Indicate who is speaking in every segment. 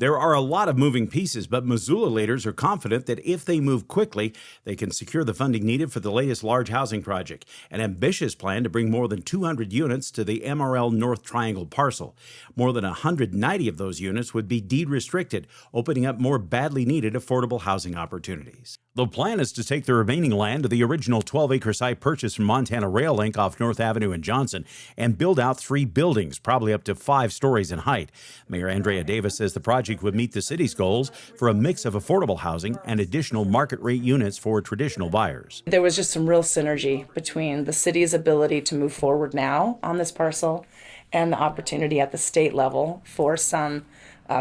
Speaker 1: There are a lot of moving pieces, but Missoula leaders are confident that if they move quickly, they can secure the funding needed for the latest large housing project, an ambitious plan to bring more than 200 units to the MRL North Triangle parcel. More than 190 of those units would be deed restricted, opening up more badly needed affordable housing opportunities. The plan is to take the remaining land to the original 12-acre site purchased from Montana Rail Link off North Avenue in Johnson and build out 3 buildings, probably up to 5 stories in height. Mayor Andrea Davis says the project would meet the city's goals for a mix of affordable housing and additional market rate units for traditional buyers.
Speaker 2: There was just some real synergy between the city's ability to move forward now on this parcel and the opportunity at the state level for some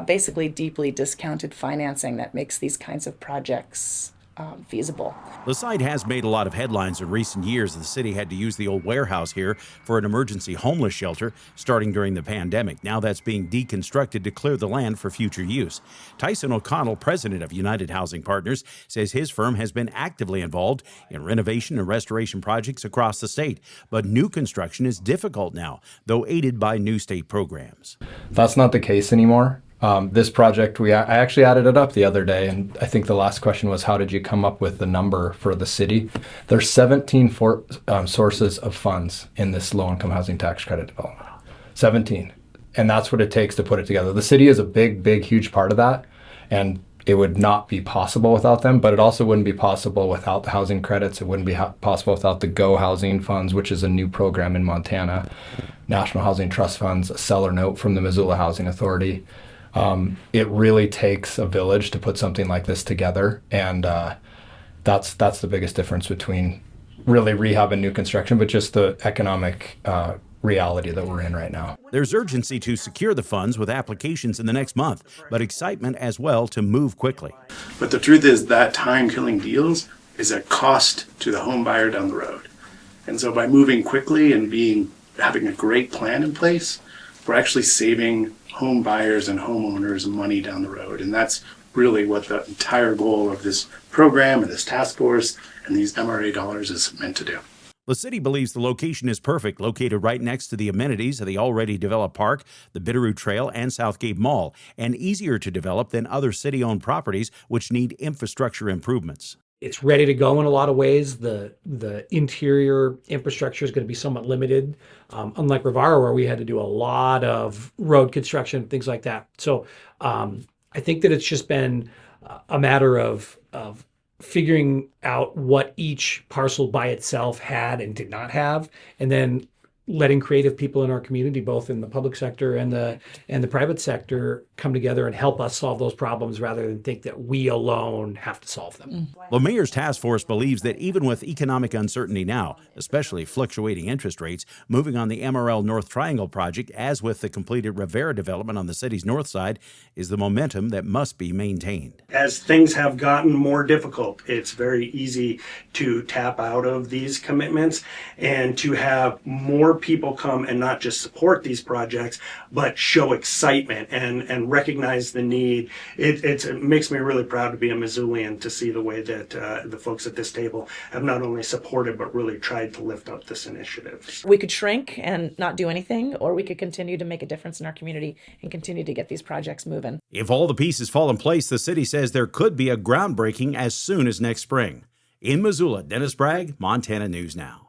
Speaker 2: basically deeply discounted financing that makes these kinds of projects feasible.
Speaker 1: The site has made a lot of headlines in recent years. The city had to use the old warehouse here for an emergency homeless shelter starting during the pandemic. Now that's being deconstructed to clear the land for future use. Tyson O'Connell, president of United Housing Partners, says his firm has been actively involved in renovation and restoration projects across the state. But new construction is difficult now, though aided by new state programs.
Speaker 3: That's not the case anymore. This project, I actually added it up the other day, and I think the last question was, how did you come up with the number for the city? There's 17 sources of funds in this low-income housing tax credit development. 17. And that's what it takes to put it together. The city is a big, huge part of that, and it would not be possible without them, but it also wouldn't be possible without the housing credits. It wouldn't be possible without the GO Housing Funds, which is a new program in Montana, National Housing Trust Funds, a seller note from the Missoula Housing Authority. It really takes a village to put something like this together, and that's the biggest difference between really rehab and new construction, but just the economic reality that we're in right now.
Speaker 1: There's urgency to secure the funds with applications in the next month, but excitement as well to move quickly.
Speaker 4: But the truth is that time-killing deals is a cost to the home buyer down the road. And so by moving quickly and having a great plan in place, we're actually saving home buyers and homeowners money down the road. And that's really what the entire goal of this program and this task force and these MRA dollars is meant to do.
Speaker 1: The city believes the location is perfect, located right next to the amenities of the already developed park, the Bitterroot Trail, and Southgate Mall, and easier to develop than other city-owned properties which need infrastructure improvements.
Speaker 5: It's ready to go in a lot of ways. The interior infrastructure is going to be somewhat limited, unlike Rivara, where we had to do a lot of road construction, things like that. So I think that it's just been a matter of figuring out what each parcel by itself had and did not have, and then letting creative people in our community, both in the public sector and the private sector, come together and help us solve those problems rather than think that we alone have to solve them.
Speaker 1: The mayor's task force believes that even with economic uncertainty now, especially fluctuating interest rates, moving on the MRL North Triangle project, as with the completed Rivera development on the city's north side, is the momentum that must be maintained.
Speaker 6: As things have gotten more difficult, it's very easy to tap out of these commitments and to have more people come and not just support these projects, but show excitement and recognize the need. It makes me really proud to be a Missoulian to see the way that the folks at this table have not only supported, but really tried to lift up this initiative.
Speaker 2: We could shrink and not do anything, or we could continue to make a difference in our community and continue to get these projects moving.
Speaker 1: If all the pieces fall in place, the city says there could be a groundbreaking as soon as next spring. In Missoula, Dennis Bragg, Montana News Now.